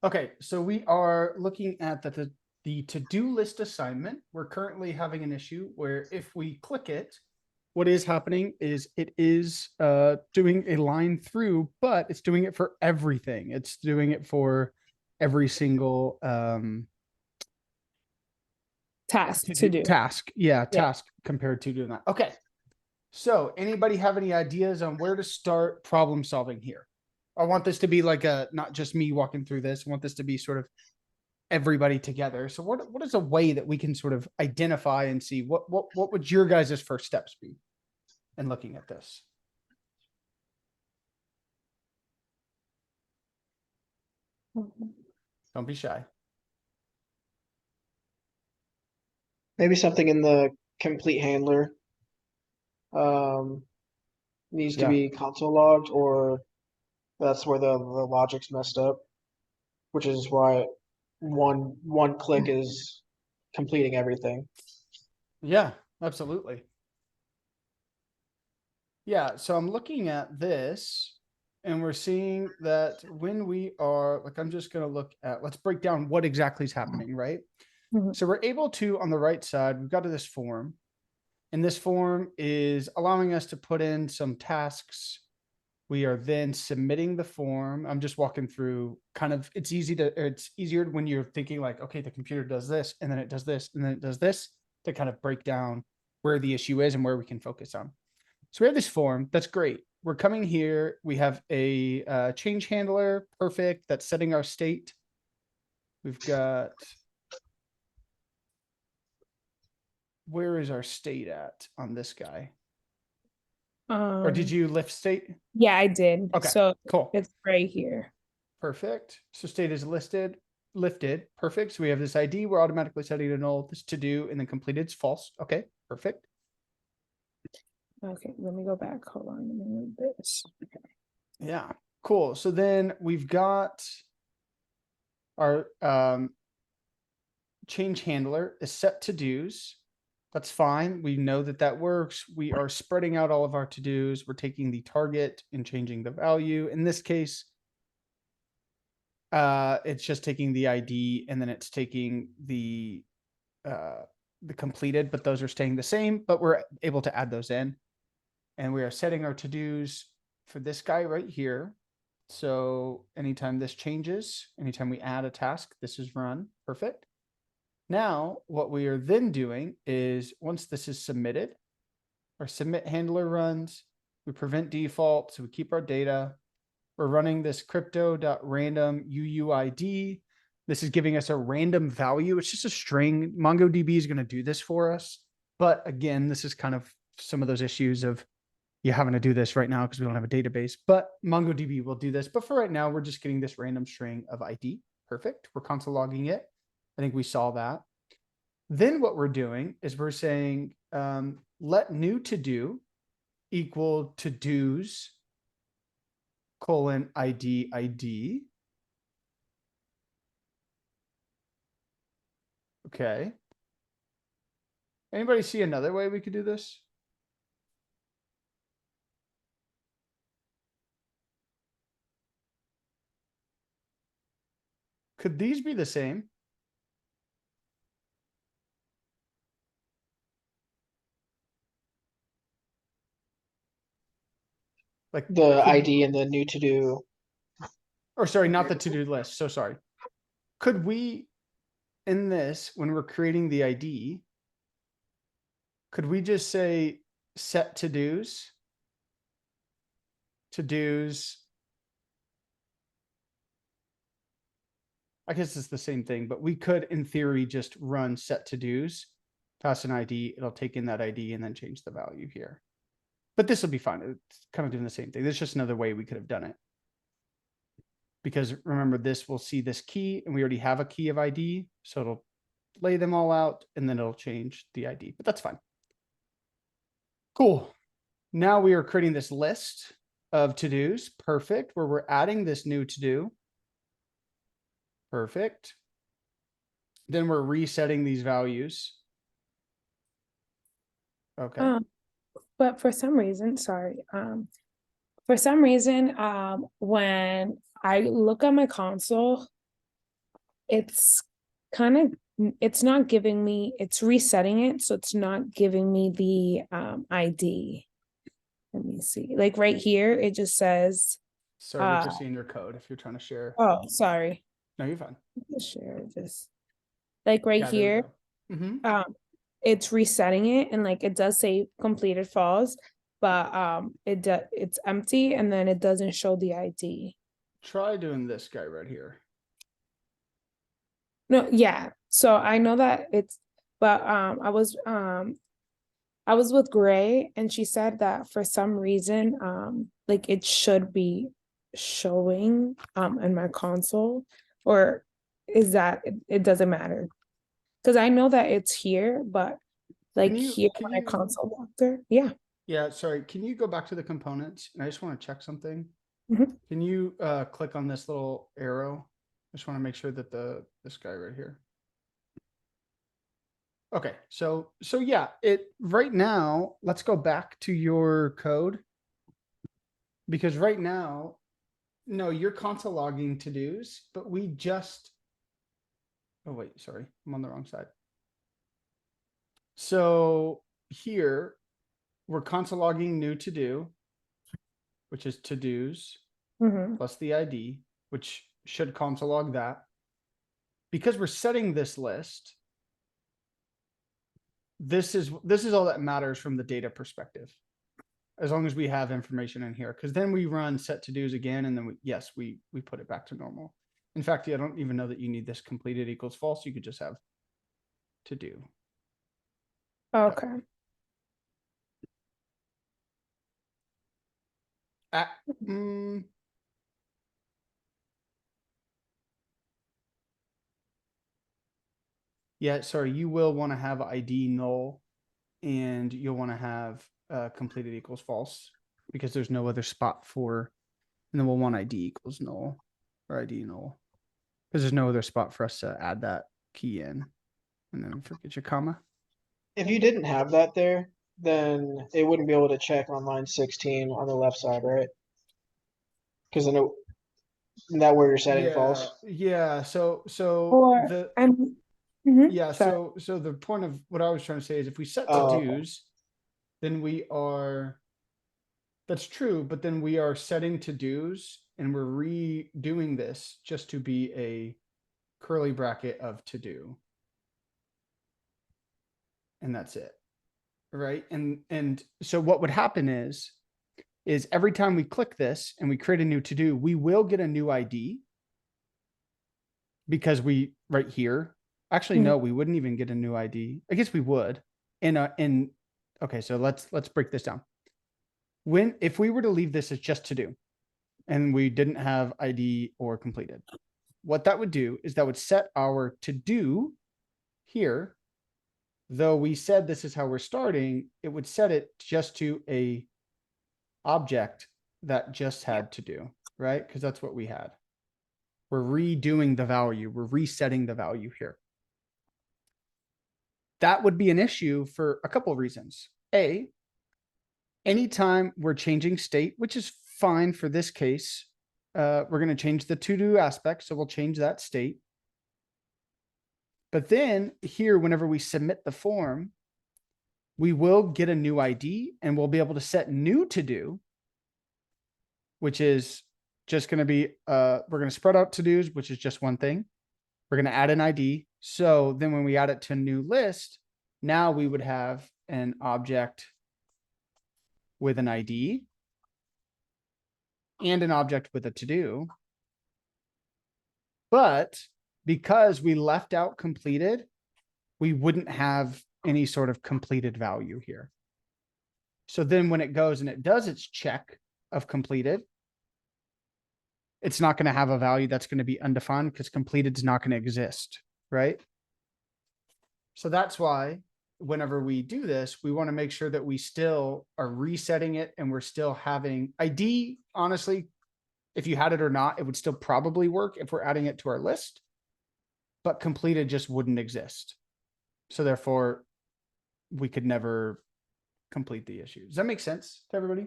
Okay, so we are looking at the to-do list assignment. We're currently having an issue where if we click it, what is happening is it is doing a line through, but it's doing it for everything. It's doing it for every single Task to do. task. Yeah, Yeah. task compared to doing that. Okay. So anybody have any ideas on where to start problem solving here? I want this to be like a not just me walking through this. I want this to be sort of everybody together. So what is a way that we can sort of identify and see what would your guys' first steps be in looking at this? Don't be shy. Maybe something in the complete handler needs to Yeah. be console logged, or that's where the logic's messed up, which is why one click is completing everything. Yeah, absolutely. Yeah, so I'm looking at this and we're seeing that when we are like, I'm just going to look at, let's break down what exactly is happening, right? Mhm. So we're able to, on the right side, we've got to this form, and this form is allowing us to put in some tasks. We are then submitting the form. I'm just walking through kind of, it's easier when you're thinking like, okay, the computer does this and then it does this and then it does this to kind of break down where the issue is and where we can focus on. So we have this form. That's great. We're coming here. We have a change handler. Perfect. That's setting our state. We've got, where is our state at on this guy? Or did you lift state? Yeah, I did. Okay, So cool. it's right here. Perfect. So state is lifted. Perfect. So we have this ID. We're automatically setting to null, this to do, and then completed is false. Okay, perfect. Okay, let me go back. Hold on. Let me move this. Okay. Yeah, cool. So then we've got our change handler is set to dos. That's fine. We know that that works. We are spreading out all of our to dos. We're taking the target and changing the value. In this case, it's just taking the ID and then it's taking the completed, but those are staying the same, but we're able to add those in. And we are setting our to-dos for this guy right here. So anytime this changes, anytime we add a task, this is run. Perfect. Now, what we are then doing is once this is submitted, our submit handler runs, we prevent default, so we keep our data. We're running this crypto.random UUID. This is giving us a random value. It's just a string. MongoDB is going to do this for us. But again, this is kind of some of those issues of you having to do this right now because we don't have a database, but MongoDB will do this. But for right now, we're just getting this random string of ID. Perfect. We're console logging it. I think we saw that. Then what we're doing is we're saying let new to do equal to dos colon ID. Okay. Anybody see another way we could do this? Could these be the same? Like The ID and the new to do. or sorry, not the to-do list. So sorry. Could we, in this, when we're creating the ID, could we just say set to-dos? To-dos. I guess it's the same thing, but we could, in theory, just run set to-dos, pass an ID, it'll take in that ID and then change the value here. But this will be fine. It's kind of doing the same thing. There's just another way we could have done it. Because remember, this will see this key, and we already have a key of ID, so it'll lay them all out, and then it'll change the ID, but that's fine. Cool. Now we are creating this list of to-dos. Perfect. Where we're adding this new to-do. Perfect. Then we're resetting these values. Okay. But for some reason, sorry, for some reason, when I look at my console, it's kind of, it's not giving me, it's resetting it, so it's not giving me the ID. Let me see. Like right here, it just says, Sorry, we're just seeing your code if you're trying to share. oh, sorry. No, you're fine. Share this. Like right Yeah, there we here, go. Mhm. it's resetting it, and like it does say completed false, but it's empty, and then it doesn't show the ID. Try doing this guy right here. No, yeah. So I know that it's, but I was with Gray, and she said that for some reason, like it should be showing in my console, or is that it doesn't matter? Because I know that it's here, but like here Can when I you, console walkthrough, yeah. yeah, sorry. Can you go back to the components? And I just want to check something. Mhm. Can you click on this little arrow? I just want to make sure that this guy right here. Okay, so yeah, it right now, let's go back to your code. Because right now, no, you're console logging to-dos, but we just, oh wait, sorry, I'm on the wrong side. So here, we're console logging new to-do, which is to-dos, Mhm. plus the ID, which should console log that. Because we're setting this list, this is all that matters from the data perspective. As long as we have information in here, because then we run set to dos again, and then we put it back to normal. In fact, I don't even know that you need this completed equals false. You could just have to do. Okay. Mm, yeah, sorry, you will want to have ID null, and you'll want to have completed equals false, because there's no other spot for, and then we'll want ID equals null or ID null, because there's no other spot for us to add that key in, and then forget your comma. If you didn't have that there, then it wouldn't be able to check on line 16 on the left side, right? Because then isn't that where you're setting false? Yeah. So Or the yeah, sorry. so the point of what I was trying to say is if we set to Oh, okay. dos, then we are, that's true, but then we are setting to dos and we're redoing this just to be a curly bracket of to do. And that's it. Right. And so what would happen is every time we click this and we create a new to do, we will get a new ID. Because we right here, actually, no, we wouldn't even get a new ID. I guess we would. Okay, so let's break this down. If we were to leave this as just to do, and we didn't have ID or completed, what that would do is that would set our to do here. Though we said this is how we're starting, it would set it just to a object that just had to do, right? Because that's what we had. We're redoing the value. We're resetting the value here. That would be an issue for a couple of reasons. A, anytime we're changing state, which is fine for this case, we're going to change the to-do aspect. So we'll change that state. But then here, whenever we submit the form, we will get a new ID and we'll be able to set new to do, which is just going to be, we're going to spread out to-dos, which is just one thing. We're going to add an ID. So then when we add it to a new list, now we would have an object with an ID and an object with a to-do. But because we left out completed, we wouldn't have any sort of completed value here. So then when it goes and it does its check of completed, it's not going to have a value that's going to be undefined because completed is not going to exist, right? So that's why whenever we do this, we want to make sure that we still are resetting it and we're still having ID. Honestly, if you had it or not, it would still probably work if we're adding it to our list, but completed just wouldn't exist. So therefore, we could never complete the issue. Does that make sense to everybody?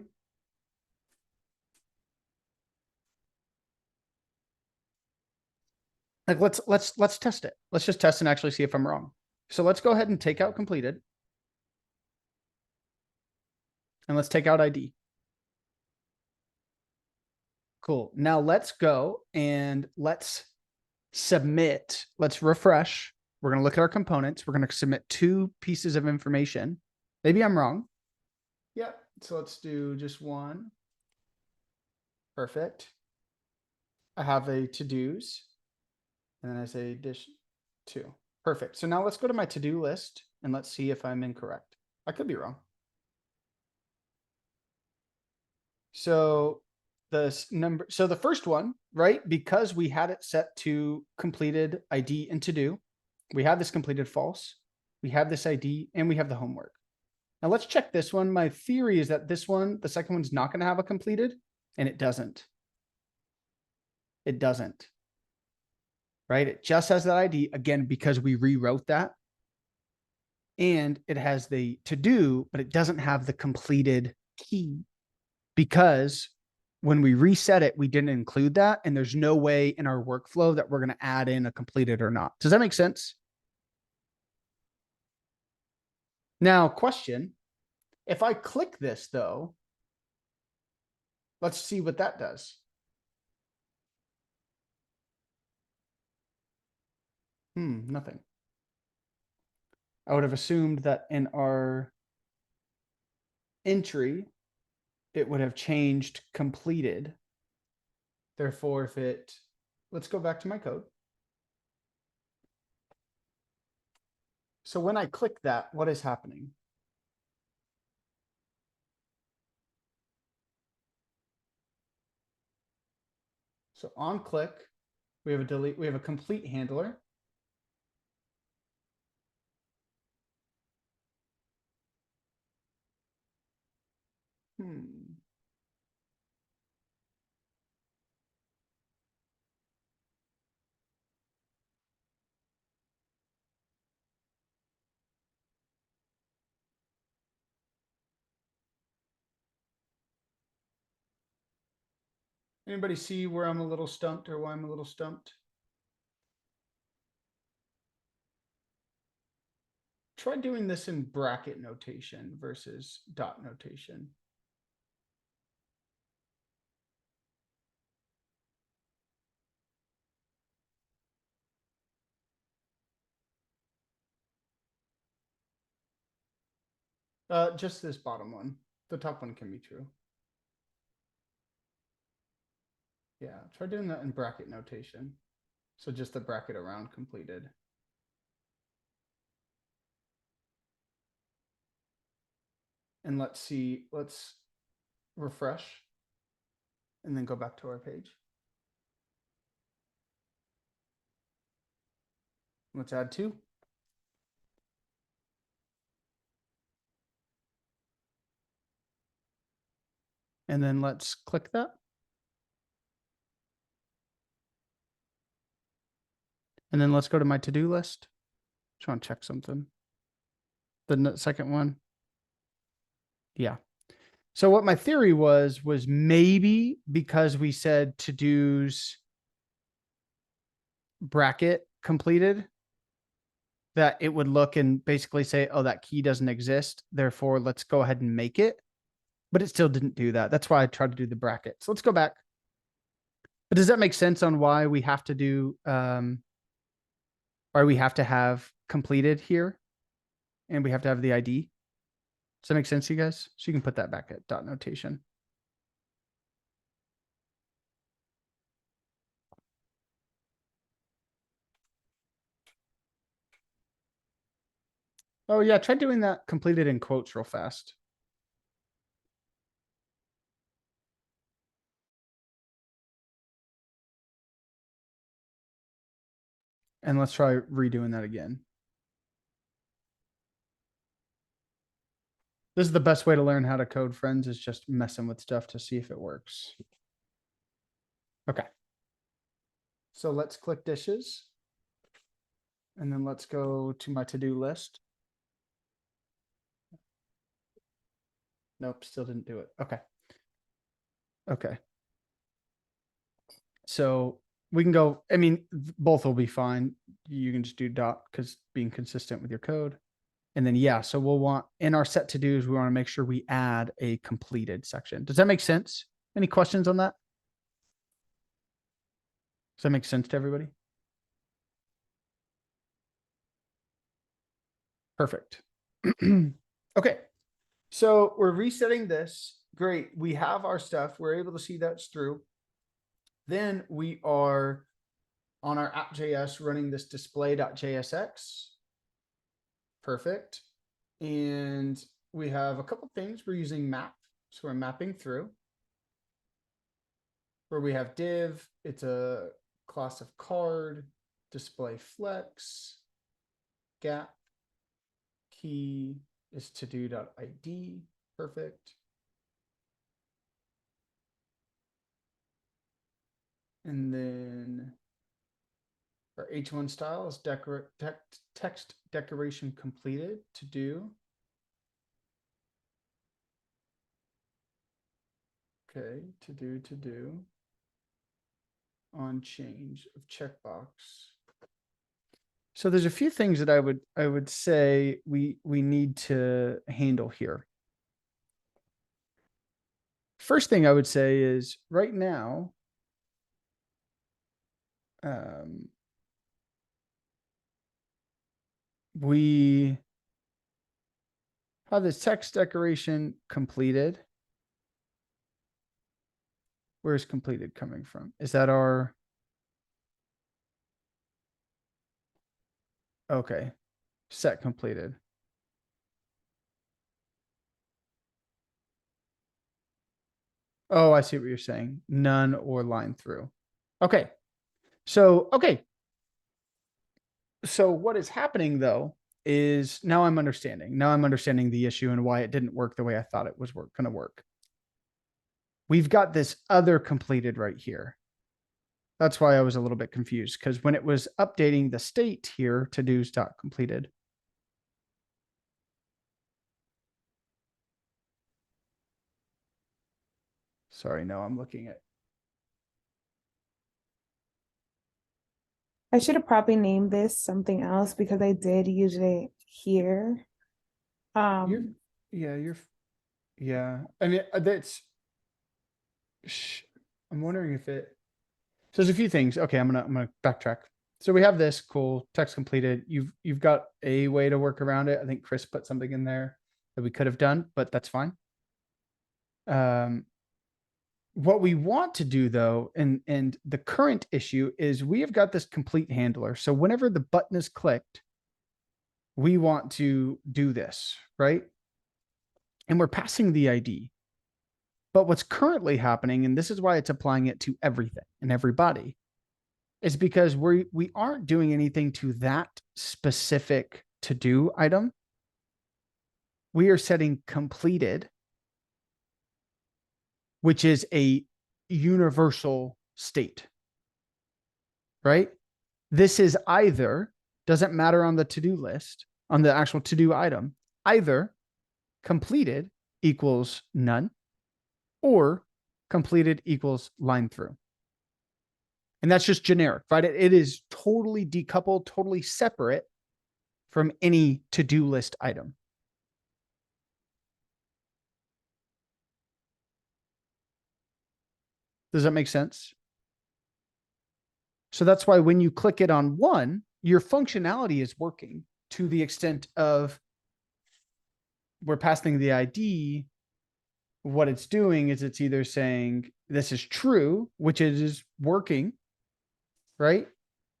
Like let's test it. Let's just test and actually see if I'm wrong. So let's go ahead and take out completed. And let's take out ID. Cool. Now let's go and let's submit. Let's refresh. We're going to look at our components. We're going to submit 2 pieces of information. Maybe I'm wrong. Yep. So let's do just one. Perfect. I have a to-dos. And then I say dish 2. Perfect. So now let's go to my to-do list and let's see if I'm incorrect. I could be wrong. So the first one, right? Because we had it set to completed ID and to do, we have this completed false, we have this ID, and we have the homework. Now let's check this one. My theory is that this one, the second one's not going to have a completed, and it doesn't. It doesn't. Right? It just has that ID, again, because we rewrote that. And it has the to do, but it doesn't have the completed key because when we reset it, we didn't include that. And there's no way in our workflow that we're going to add in a completed or not. Does that make sense? Now, question, if I click this though, let's see what that does. Nothing. I would have assumed that in our entry, it would have changed completed. Therefore, if it, let's go back to my code. So when I click that, what is happening? So on click, we have a delete, we have a complete handler. Anybody see where I'm a little stumped or why I'm a little stumped? Try doing this in bracket notation versus dot notation. Just this bottom one. The top one can be true. Yeah, try doing that in bracket notation. So just the bracket around completed. And let's see, let's refresh and then go back to our page. Let's add 2. And then let's click that. And then let's go to my to-do list. Just want to check something. The second one. Yeah. So what my theory was maybe because we said to-dos bracket completed, that it would look and basically say, oh, that key doesn't exist. Therefore, let's go ahead and make it. But it still didn't do that. That's why I tried to do the bracket. So let's go back. But does that make sense on why we have to do, why we have to have completed here? And we have to have the ID? Does that make sense to you guys? So you can put that back at dot notation. Oh yeah, try doing that completed in quotes real fast. And let's try redoing that again. This is the best way to learn how to code, friends, is just messing with stuff to see if it works. Okay. So let's click dishes. And then let's go to my to-do list. Nope, still didn't do it. Okay. Okay. So we can go, I mean, both will be fine. You can just do dot because being consistent with your code. And then, yeah, so we'll want in our set to do's, we want to make sure we add a completed section. Does that make sense? Any questions on that? Does that make sense to everybody? Perfect. Okay. So we're resetting this. Great. We have our stuff. We're able to see that's through. Then we are on our app.js running this display.jsx. Perfect. And we have a couple things. We're using map. So we're mapping through. Where we have div, it's a class of card, display flex, gap, key is todo.id. Perfect. And then our H1 style is text decoration completed to do. Okay, to do on change of checkbox. So there's a few things that I would say we need to handle here. First thing I would say is right now, we have this text decoration completed. Where's completed coming from? Is that our? Okay, set completed. Oh, I see what you're saying. None or line through. Okay. So, okay. So what is happening though is now I'm understanding. Now I'm understanding the issue and why it didn't work the way I thought it was going to work. We've got this other completed right here. That's why I was a little bit confused because when it was updating the state here to do's.completed. Sorry, no, I'm looking at. I should have probably named this something else because I did use it here. Yeah, yeah. I mean, that's. I'm wondering if it. So there's a few things. Okay, I'm gonna backtrack. So we have this cool text completed. You've got a way to work around it. I think Chris put something in there that we could have done, but that's fine. What we want to do though, and the current issue is we have got this complete handler. So whenever the button is clicked, we want to do this, right? And we're passing the ID. But what's currently happening, and this is why it's applying it to everything and everybody, is because we aren't doing anything to that specific to-do item. We are setting completed, which is a universal state, right? This is either, doesn't matter on the to-do list, on the actual to-do item, either completed equals none or completed equals line through. And that's just generic, right? It is totally decoupled, totally separate from any to-do list item. Does that make sense? So that's why when you click it on one, your functionality is working to the extent of we're passing the ID. What it's doing is it's either saying this is true, which it is working, right?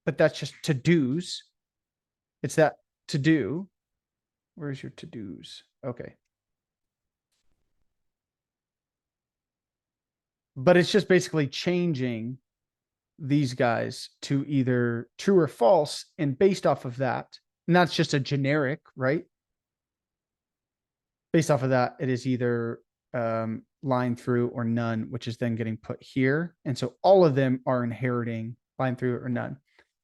But that's just to-dos. It's that to-do. Where's your to-dos? Okay. But it's just basically changing these guys to either true or false. And based off of that, and that's just a generic, right? Based off of that, it is either line through or none, which is then getting put here. And so all of them are inheriting line through or none.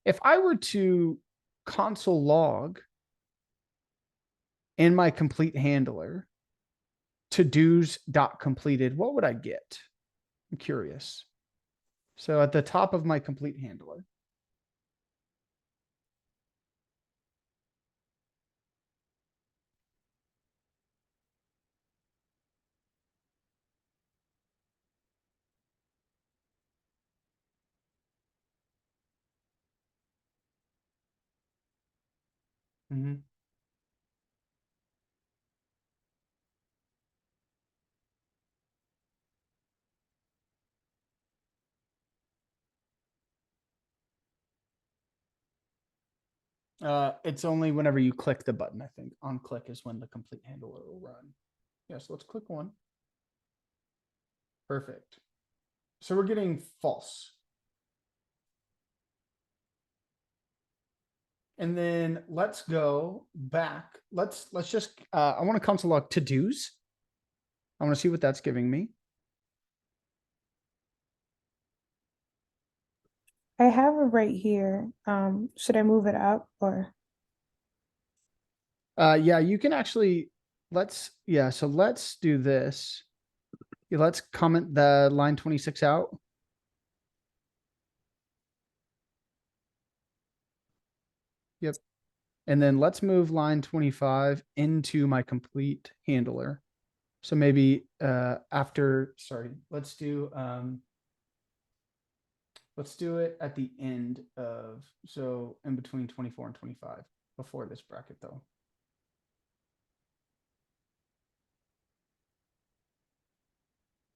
If I were to console log in my complete handler to do's dot completed, what would I get? I'm curious. So at the top of my complete handler. Mm-hmm. It's only whenever you click the button, I think. On click is when the complete handler will run. Yeah, so let's click one. Perfect. So we're getting false. And then let's go back. Let's just I want to console log to-dos. I want to see what that's giving me. I have it right here. Should I move it up or? Yeah, you can actually so let's do this. Yeah, let's comment the line 26 out. Yep. And then let's move line 25 into my complete handler. So maybe let's do it at the end of, so in between 24 and 25 before this bracket though.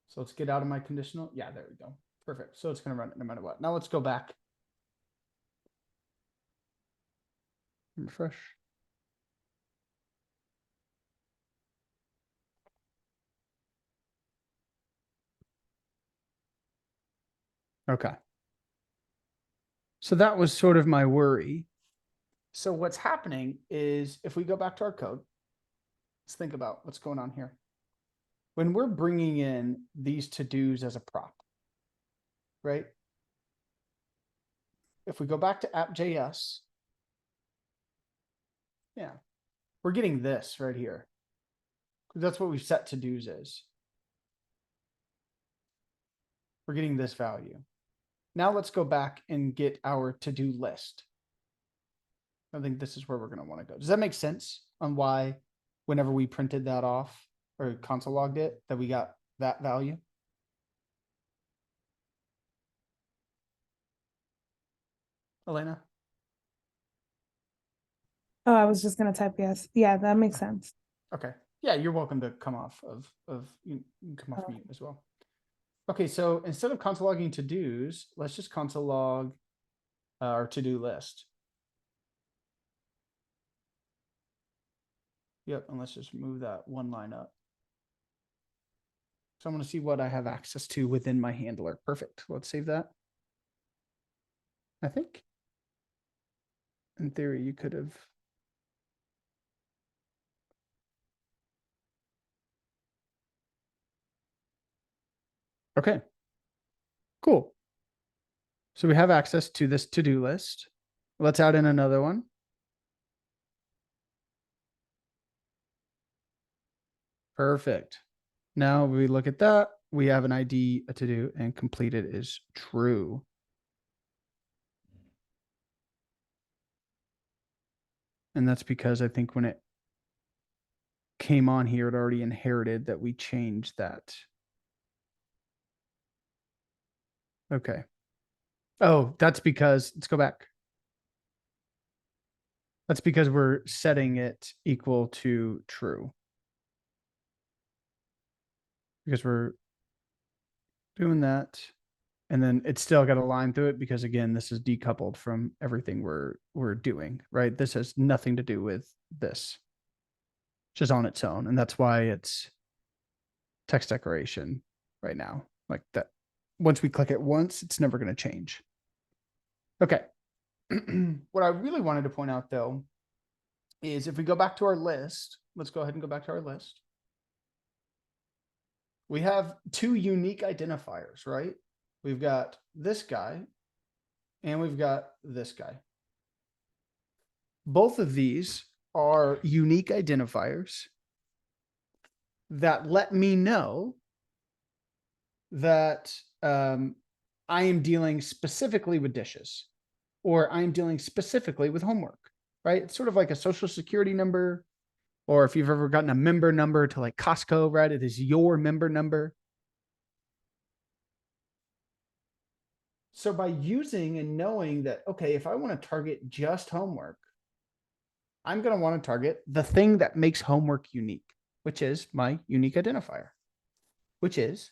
So let's get out of my conditional. Yeah, there we go. Perfect. So it's going to run it no matter what. Now let's go back. Refresh. Okay. So that was sort of my worry. So what's happening is if we go back to our code, let's think about what's going on here. When we're bringing in these to-dos as a prop, right? If we go back to app.js, yeah, we're getting this right here. That's what we've set to-dos as. We're getting this value. Now let's go back and get our to-do list. I think this is where we're going to want to go. Does that make sense on why whenever we printed that off or console logged it, that we got that value? Elena? Oh, I was just gonna type yes. Yeah, that makes sense. Okay. Yeah, you're welcome to come off you can come off mute as well. Okay, so instead of console logging to-dos, let's just console log our to-do list. Yep, and let's just move that one line up. So I'm going to see what I have access to within my handler. Perfect. Let's save that. I think in theory, you could have. Okay, cool. So we have access to this to-do list. Let's add in another one. Perfect. Now we look at that. We have an ID, a to-do, and completed is true. And that's because I think when it came on here, it already inherited that we changed that. Okay. Oh, that's because, let's go back. That's because we're setting it equal to true. Because we're doing that. And then it's still got a line through it because again, this is decoupled from everything we're doing, right? This has nothing to do with this. Just on its own. And that's why it's text decoration right now. Like that. Once we click it once, it's never going to change. Okay. What I really wanted to point out though, is if we go back to our list, let's go ahead and go back to our list. We have two unique identifiers, right? We've got this guy and we've got this guy. Both of these are unique identifiers that let me know that I am dealing specifically with dishes, or I'm dealing specifically with homework, right? It's sort of like a social security number, or if you've ever gotten a member number to like Costco, right? It is your member number. So by using and knowing that, okay, if I want to target just homework, I'm going to want to target the thing that makes homework unique, which is my unique identifier, which is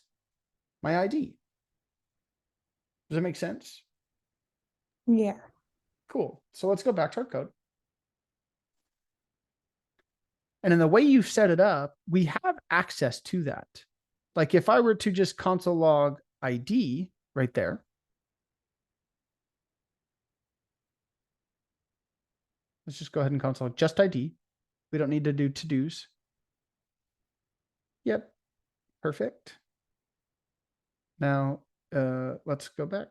my ID. Does that make sense? Yeah. Cool. So let's go back to our code. And in the way you've set it up, we have access to that. Like if I were to just console log ID right there, let's just go ahead and console just ID. We don't need to do to-dos. Yep, perfect. Now, let's go back.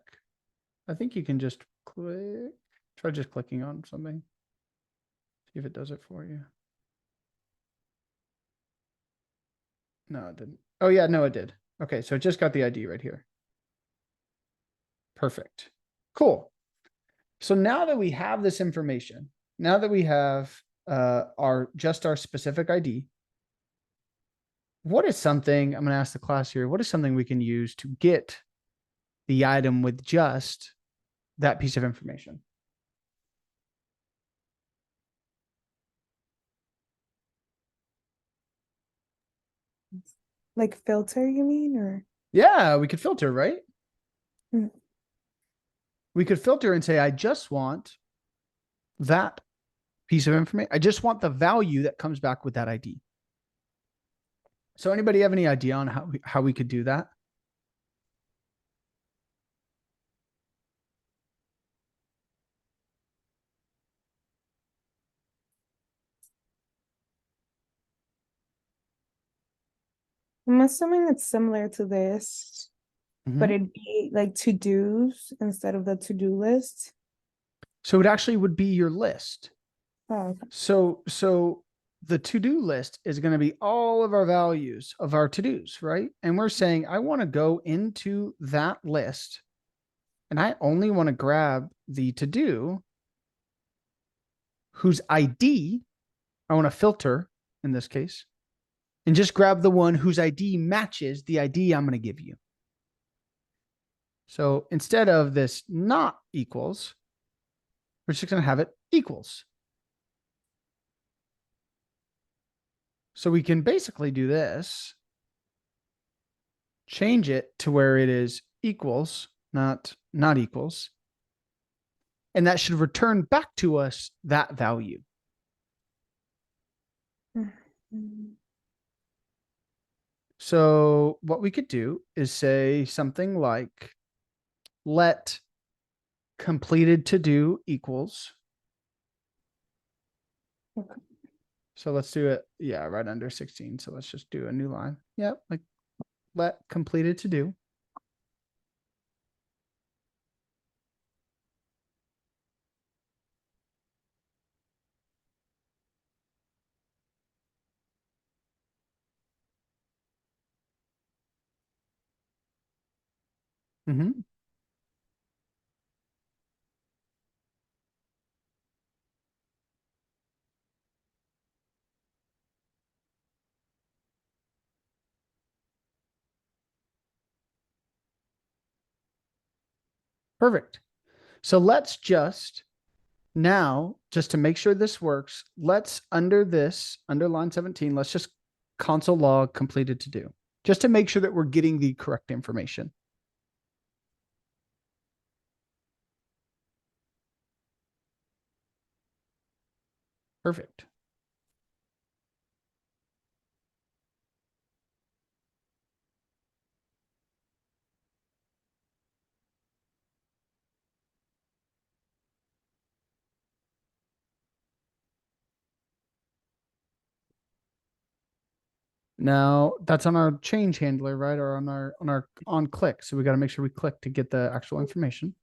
I think you can just click, try just clicking on something. See if it does it for you. No, it didn't. Oh yeah, no, it did. Okay, so it just got the ID right here. Perfect. Cool. So now that we have this information, now that we have our specific ID, what is something, I'm going to ask the class here, what is something we can use to get the item with just that piece of information? Like filter, you mean, or? Yeah, we could filter, right? Hmm. We could filter and say, I just want that piece of information. I just want the value that comes back with that ID. So anybody have any idea on how we could do that? I'm assuming it's similar to this, but Mhm. it'd be like to-dos instead of the to-do list. So it actually would be your list. Oh, okay. So the to-do list is going to be all of our values of our to-dos, right? And we're saying, I want to go into that list and I only want to grab the to-do whose ID I want to filter in this case, and just grab the one whose ID matches the ID I'm going to give you. So instead of this not equals, we're just going to have it equals. So we can basically do this, change it to where it is equals, not equals. And that should return back to us that value. Mhm. So what we could do is say something like, let completed to do equals. Okay. So let's do it. Yeah, right under 16. So let's just do a new line. Yep. Like let completed to do. Mm-hmm. Perfect. So let's just now, just to make sure this works, let's under line 17, let's just console log completed to do, just to make sure that we're getting the correct information. Perfect. Now that's on our change handler, right? Or on our on click. So we got to make sure we click to get the actual information.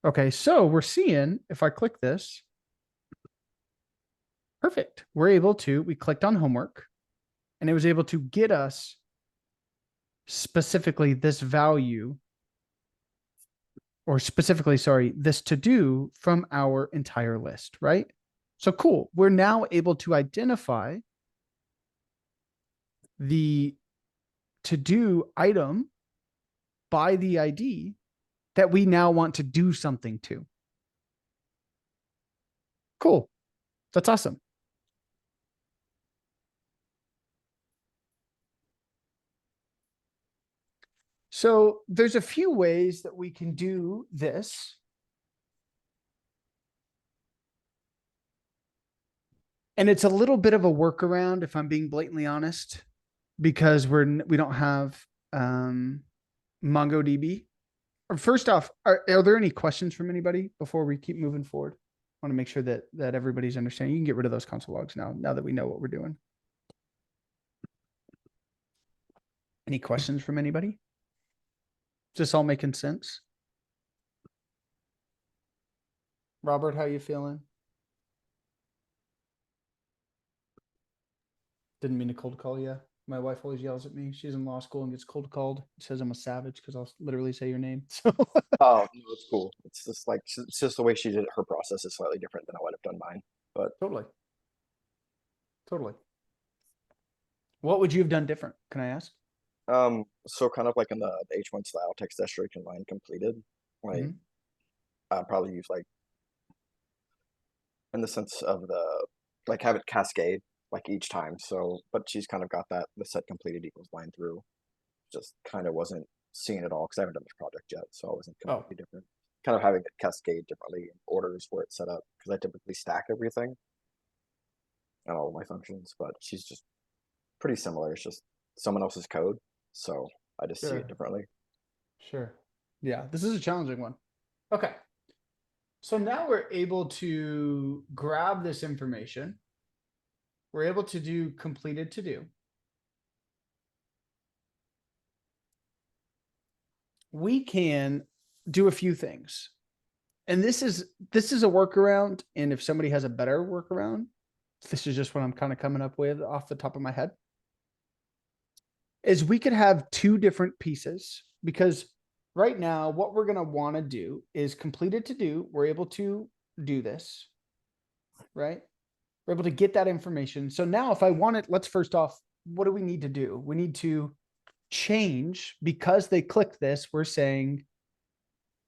Okay, so we're seeing if I click this, perfect. We clicked on homework and it was able to get us specifically this value, or specifically, sorry, this to do from our entire list, right? So cool. We're now able to identify the to do item by the ID that we now want to do something to. Cool. That's awesome. So there's a few ways that we can do this. And it's a little bit of a workaround, if I'm being blatantly honest, because we don't have MongoDB. First off, are there any questions from anybody before we keep moving forward? I want to make sure that everybody's understanding. You can get rid of those console logs now that we know what we're doing. Any questions from anybody? Is this all making sense? Robert, how you feeling? Didn't mean to cold call you. My wife always yells at me. She's in law school and gets cold called. Says I'm a savage because I'll literally say your name. So Oh, no, it's cool. It's just like it's just the way she did her process is slightly different than I would have done mine. But totally. What would you have done different? Can I ask? so kind of like in the H1 style text extraction line completed, like I'd probably use like in the sense of the like have it cascade like each time. So, but she's kind of got that the set completed equals line through. Just kind of wasn't seeing it all because I haven't done this project yet, so I wasn't completely different. Kind of having it cascade differently in orders where it's set up because I typically stack everything and all of my functions, but she's just pretty similar. It's just someone else's code, so I just see it differently. Sure. Yeah, this is a challenging one. Okay. So now we're able to grab this information. We're able to do completed to do. We can do a few things. And this is a workaround. And if somebody has a better workaround, this is just what I'm kind of coming up with off the top of my head, is we could have two different pieces, because right now what we're going to want to do is completed to do. We're able to do this, right? We're able to get that information. So now if I want it, let's first off, what do we need to do? We need to change, because they clicked this, we're saying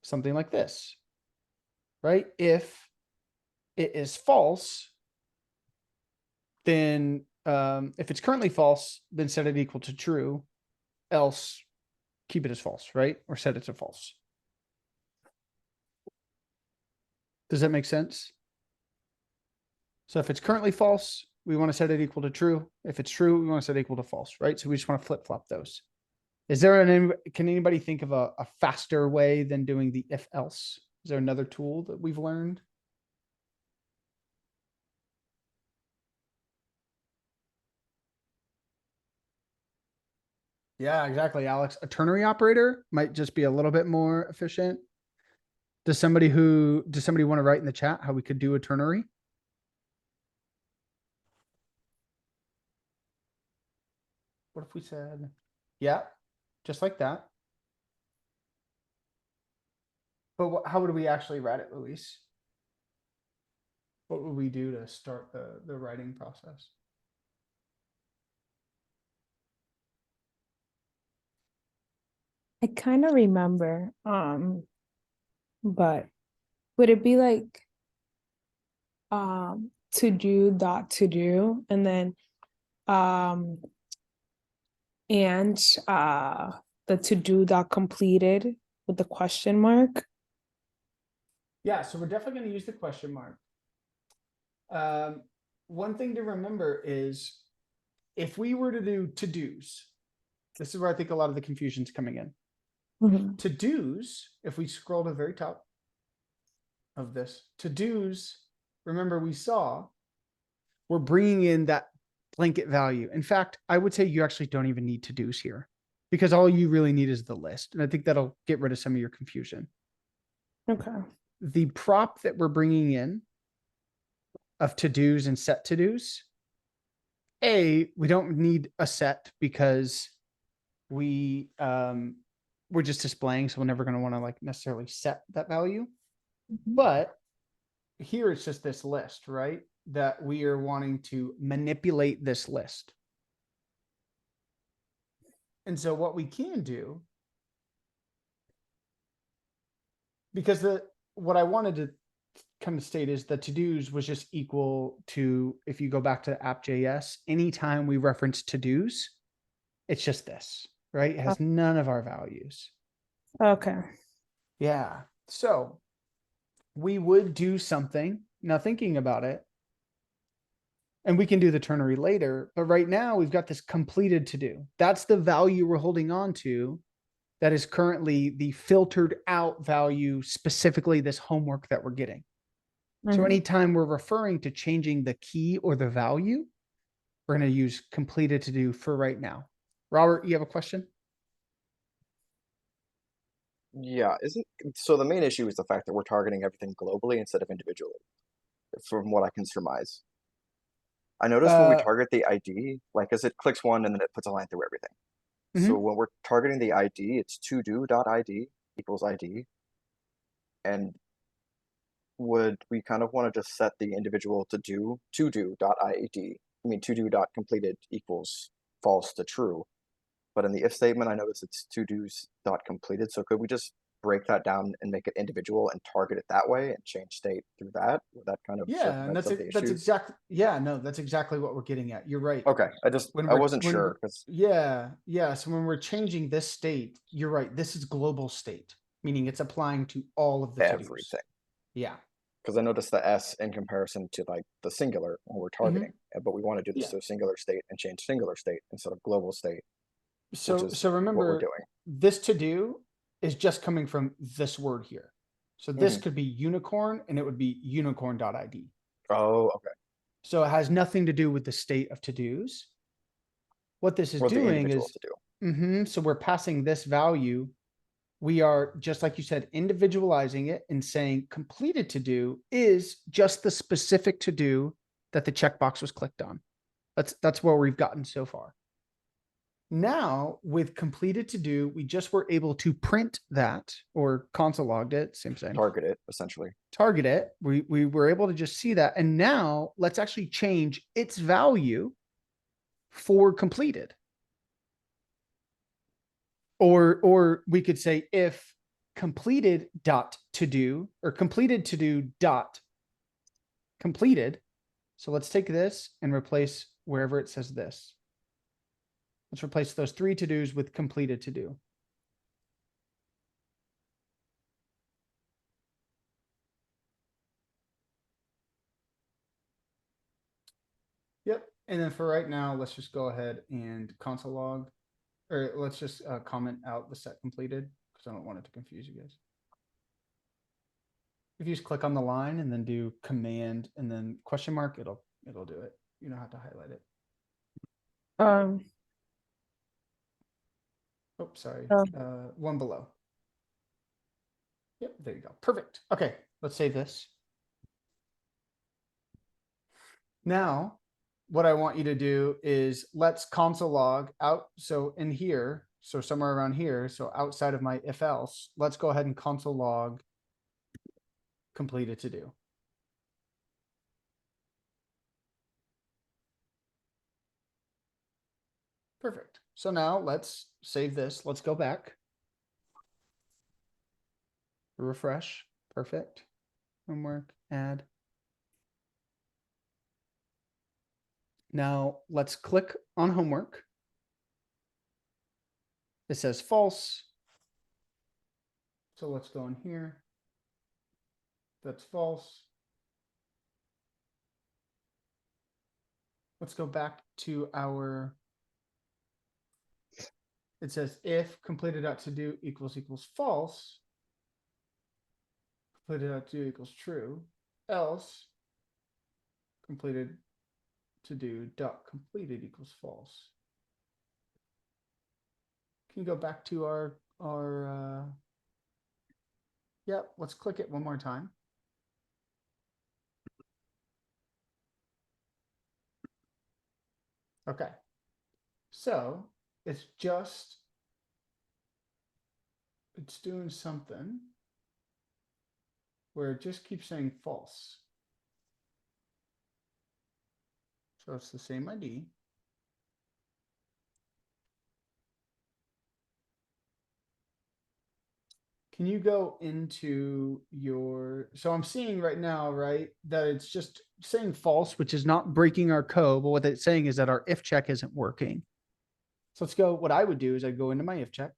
something like this, right? If it is false, then if it's currently false, then set it equal to true, else keep it as false, right? Or set it to false. Does that make sense? So if it's currently false, we want to set it equal to true. If it's true, we want to set it equal to false, right? So we just want to flip-flop those. Is there can anybody think of a faster way than doing the if else? Is there another tool that we've learned? Yeah, exactly, Alex. A ternary operator might just be a little bit more efficient. Does somebody want to write in the chat how we could do a ternary? What if we said, yeah, just like that. But how would we actually write it, Luis? What would we do to start the writing process? I kind of remember, but would it be like to do dot to do and then and the to do dot completed with the question mark? Yeah, so we're definitely going to use the question mark. One thing to remember is if we were to do to-dos, this is where I think a lot of the confusion's coming in. To-dos, if we scroll to the very top of this, to-dos, remember we saw, we're bringing in that blanket value. In fact, I would say you actually don't even need to-dos here, because all you really need is the list. And I think that'll get rid of some of your confusion. Okay. The prop that we're bringing in of to-dos and set to-dos, we don't need a set because we're just displaying, so we're never going to want to like necessarily set that value. Mhm. But here it's just this list, right? That we are wanting to manipulate this list. And so what we can do, because what I wanted to kind of state is the to-dos was just equal to, if you go back to app.js, anytime we reference to-dos, it's just this, right? It has none of our values. Okay. Yeah. So we would do something, now thinking about it, and we can do the ternary later, but right now we've got this completed to do. That's the value we're holding on to. That is currently the filtered out value, specifically this homework that we're getting. So Mhm. anytime we're referring to changing the key or the value, we're going to use completed to do for right now. Robert, you have a question? Yeah, isn't so the main issue is the fact that we're targeting everything globally instead of individually, from what I can surmise. I noticed when we target the ID, like as it clicks one and then it puts a line through everything. So Mhm. when we're targeting the ID, it's todo.id equals ID. And would we kind of want to just set the individual to do.id? I mean, to do.completed equals false to true. But in the if statement, I notice it's to-dos.completed. So could we just break that down and make it individual and target it that way and change state through that? Would that kind of Yeah, and circumvent some of the that's issues? exactly, yeah, no, that's exactly what we're getting at. You're right. Okay, I wasn't When sure because yeah, so when we're changing this state, you're right. This is global state, meaning it's applying to all of the to-dos. everything. Yeah. Because I noticed the S in comparison to like the singular when we're targeting, but we want to do this Yeah. to a singular state and change singular state instead of global state, which So is what we're remember, doing. this to do is just coming from this word here. So this could be unicorn and it would be unicorn.id. Oh, okay. So it has nothing to do with the state of to-dos. What this is Or the doing individual is, to do. so we're passing this value. We are, just like you said, individualizing it and saying completed to do is just the specific to do that the checkbox was clicked on. That's where we've gotten so far. Now with completed to do, we just were able to print that, or console logged it, same thing. Target it, essentially. Target it. We were able to just see that. And now let's actually change its value for completed. Or we could say if completed dot to do, or completed to do dot completed. So let's take this and replace wherever it says this. Let's replace those 3 to dos with completed to do. Yep. And then for right now, let's just go ahead and console log, or let's just comment out the set completed because I don't want it to confuse you guys. If you just click on the line and then do command and then question mark, it'll do it. You don't have to highlight it. Oh, sorry. One below. Yep, there you go. Perfect. Okay, let's save this. Now, what I want you to do is let's console log out. So in here, so somewhere around here, so outside of my if else, let's go ahead and console log completed to do. Perfect. So now let's save this. Let's go back. Refresh. Perfect. Homework, add. Now let's click on homework. It says false. So let's go in here. That's false. Let's go back to our, it says if completed.todo equals false, completed.do equals true, else completed to do dot completed equals false. Can you go back to our yep, let's click it one more time. Okay. So it's just it's doing something where it just keeps saying false. So it's the same ID. Can you go into your, so I'm seeing right now, right, that it's just saying false, which is not breaking our code, but what it's saying is that our if check isn't working. So let's go, what I would do is I'd go into my if check.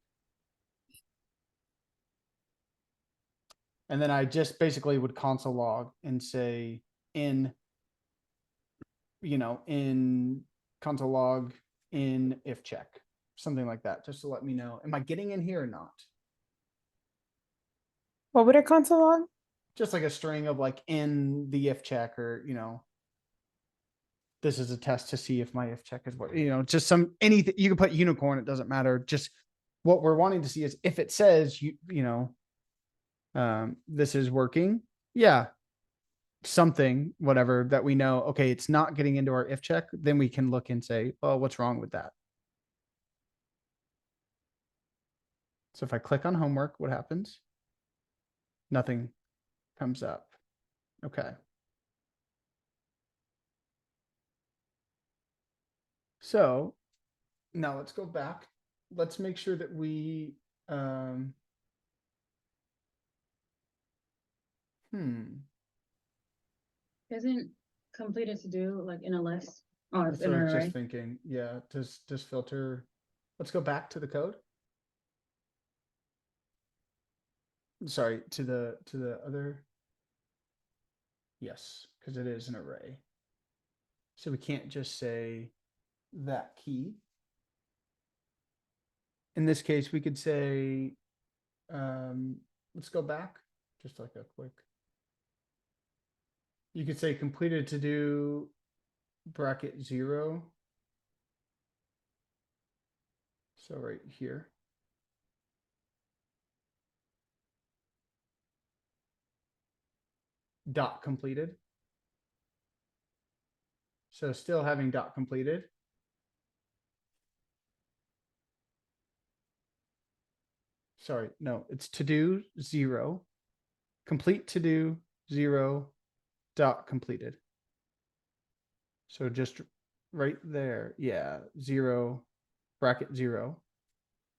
And then I just basically would console log and say in, in console log in if check, something like that, just to let me know, am I getting in here or not? What would a console log? Just like a string of like in the if check, or, this is a test to see if my if check is what, just anything you can put unicorn, it doesn't matter. Just what we're wanting to see is if it says, this is working. Yeah. Something, whatever that we know, okay, it's not getting into our if check, then we can look and say, oh, what's wrong with that? So if I click on homework, what happens? Nothing comes up. Okay. So now let's go back. Let's make sure that we, Isn't completed to do like in a list? Oh, it's that's in what I an was array. just thinking. Yeah, does filter. Let's go back to the code. Sorry, to the other. Yes, because it is an array. So we can't just say that key. In this case, we could say, let's go back, just like a quick. You could say completed to do bracket 0. So right here. Dot completed. So still having dot completed. Sorry, no, it's to do 0. Complete to do 0 dot completed. So just right there. Yeah. 0 bracket 0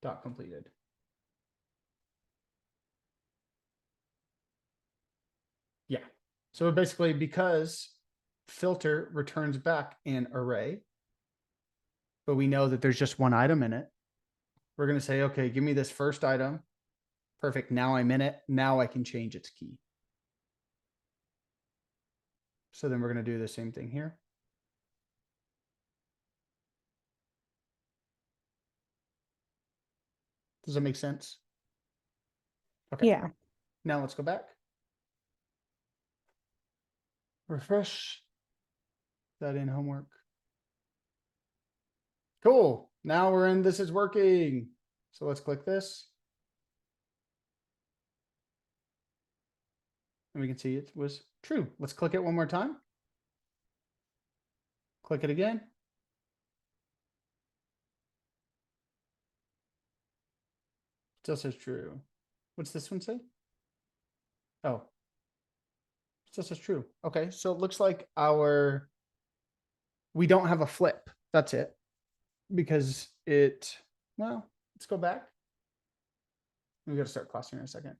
dot completed. Yeah. So basically, because filter returns back an array, but we know that there's just one item in it, we're going to say, okay, give me this first item. Perfect. Now I'm in it. Now I can change its key. So then we're going to do the same thing here. Does that make sense? Okay. Yeah. Now let's go back. Refresh that in homework. Cool. Now we're in this is working. So let's click this. And we can see it was true. Let's click it one more time. Click it again. Still says true. What's this one say? Oh. Still says true. Okay, so it looks like we don't have a flip. That's it. Because well, let's go back. We got to start classing in a second.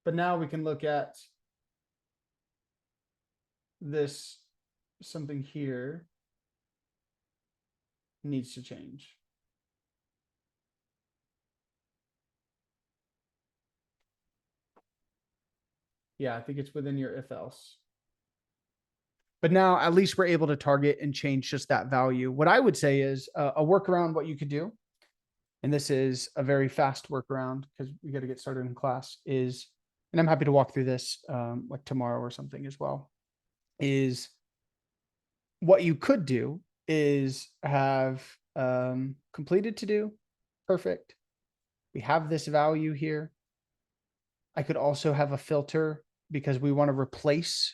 But now we can look at this, something here needs to change. Yeah, I think it's within your if else. But now at least we're able to target and change just that value. What I would say is a workaround, what you could do, and this is a very fast workaround because we got to get started in class, is, and I'm happy to walk through this like tomorrow or something as well, is what you could do is have completed to do. Perfect. We have this value here. I could also have a filter because we want to replace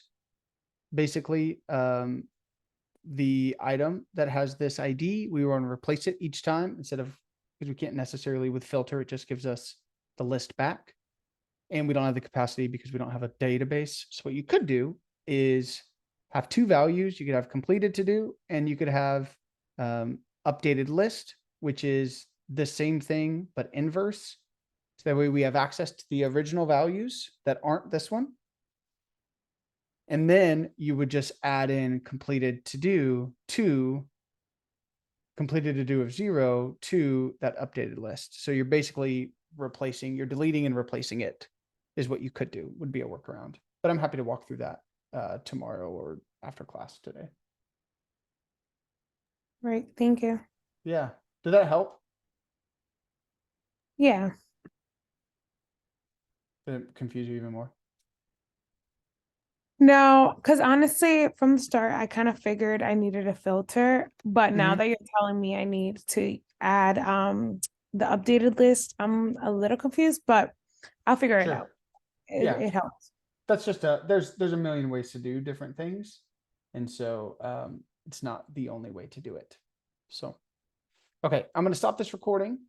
basically the item that has this ID. We want to replace it each time instead of, because we can't necessarily with filter, it just gives us the list back. And we don't have the capacity because we don't have a database. So what you could do is have two values. You could have completed to do, and you could have updated list, which is the same thing, but inverse. So that way we have access to the original values that aren't this one. And then you would just add in completed to do to completed to do of 0 to that updated list. So you're basically replacing, you're deleting and replacing it is what you could do, would be a workaround. But I'm happy to walk through that tomorrow or after class today. Right, thank you. Yeah. Did that help? Yeah, Did it confuse you even more? no, because honestly, from the start, I kind of figured I needed a filter, but now that you're telling me I need to add the updated list, I'm a little confused, but I'll figure it Sure. out. Yeah. It helps. That's just there's a million ways to do different things. And so it's not the only way to do it. So, okay, I'm going to stop this recording.